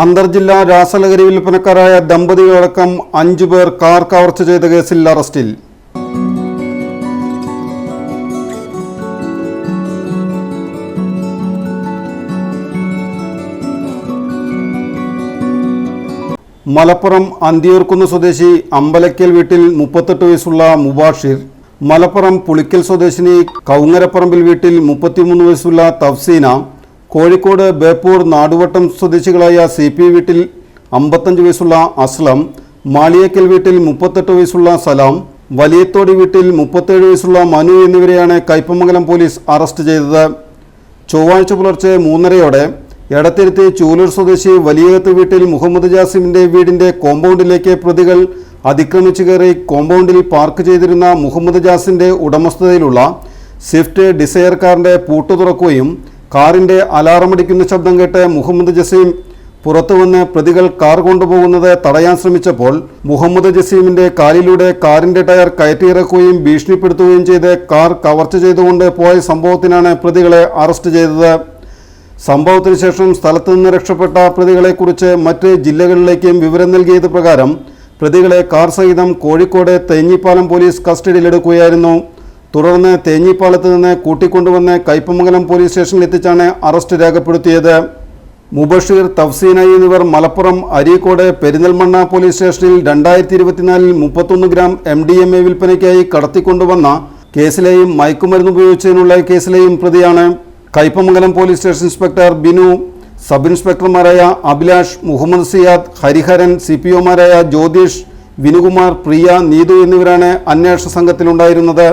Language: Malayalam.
അന്തർജില്ലാ രാസലഹരി വിൽപ്പനക്കാരായ ദമ്പതികളടക്കം 5 പേർ കാർ കവർച്ച ചെയ്ത കേസിൽ അറസ്റ്റിൽ. മലപ്പുറം അന്തിയൂർക്കുന്ന് സ്വദേശി അമ്പലക്കൽ വീട്ടിൽ 38 വയസ്സുള്ള മുബാഷിർ, മലപ്പുറം പുളിക്കൽ സ്വദേശിനി കൗങ്ങരപ്പറമ്പിൽ വീട്ടിൽ 33 വയസ്സുള്ള തഫ്സീന, കോഴിക്കോട് ബേപ്പൂർ നാടുവട്ടം സ്വദേശികളായ CP വീട്ടിൽ 55 വയസ്സുള്ള അസ്ലം, മാളിയേക്കൽ വീട്ടിൽ 38 വയസ്സുള്ള സലാം, വലിയത്തോടി വീട്ടിൽ 37 വയസ്സുള്ള മനു എന്നിവരെയാണ് കയ്പമംഗലം പോലീസ് അറസ്റ്റ് ചെയ്തത്. ചൊവ്വാഴ്ച പുലർച്ചെ 3:30-ഓടെ എടത്തിരുത്തി ചൂലൂർ സ്വദേശി വലിയകത്ത് വീട്ടിൽ മുഹമ്മദ് ജാസിമിന്റെ വീടിന്റെ കോമ്പൗണ്ടിലേക്ക് പ്രതികൾ അതിക്രമിച്ചു കയറി കോമ്പൗണ്ടിൽ പാർക്ക് ചെയ്തിരുന്ന മുഹമ്മദ് ജാസിന്റെ ഉടമസ്ഥതയിലുള്ള സ്വിഫ്റ്റ് ഡിസയർ കാറിന്റെ പൂട്ട് തുറക്കുകയും കാറിന്റെ അലാറമടിക്കുന്ന ശബ്ദം കേട്ട് മുഹമ്മദ് ജസീം പുറത്തു വന്ന് പ്രതികൾ കാർ കൊണ്ടുപോകുന്നത് തടയാൻ ശ്രമിച്ചപ്പോൾ മുഹമ്മദ് ജസീമിന്റെ കാലിലൂടെ കാറിന്റെ ടയർ കയറ്റിയിറക്കുകയും ഭീഷണിപ്പെടുത്തുകയും ചെയ്ത് കാർ കവർച്ച ചെയ്തുകൊണ്ട് പോയ സംഭവത്തിനാണ് പ്രതികളെ അറസ്റ്റ് ചെയ്തത്. സംഭവത്തിന് ശേഷം സ്ഥലത്തു നിന്ന് രക്ഷപ്പെട്ട പ്രതികളെക്കുറിച്ച് മറ്റ് ജില്ലകളിലേക്കും വിവരം നൽകിയത് പ്രകാരം പ്രതികളെ കാർ സഹിതം കോഴിക്കോട് തേഞ്ഞിപ്പാലം പോലീസ് കസ്റ്റഡിയിലെടുക്കുകയായിരുന്നു. തുടർന്ന് തേഞ്ഞിപ്പാലത്ത് നിന്ന് കൂട്ടിക്കൊണ്ടുവന്ന് കയ്പമംഗലം പോലീസ് സ്റ്റേഷനിൽ എത്തിച്ചാണ് അറസ്റ്റ് രേഖപ്പെടുത്തിയത്. മുബഷീർ, തഫ്സീന എന്നിവർ മലപ്പുറം അരീക്കോട് പെരിന്തൽമണ്ണ പോലീസ് സ്റ്റേഷനിൽ 2024 31 ഗ്രാം MDMA വിൽപ്പനയ്ക്കായി കടത്തിക്കൊണ്ടുവന്ന കേസിലെയും മയക്കുമരുന്ന് ഉപയോഗിച്ചതിനുള്ള കേസിലെയും പ്രതിയാണ്. Kaipamangalam police station inspector Binu, sub ഇൻസ്പെക്ടർമാരായ അഭിലാഷ്, മുഹമ്മദ് സിയാദ്, ഹരിഹരൻ, CPOമാരായ ജ്യോതിഷ്, വിനുകുമാർ, പ്രിയ, നീതു എന്നിവരാണ് അന്വേഷണ സംഘത്തിലുണ്ടായിരുന്നത്.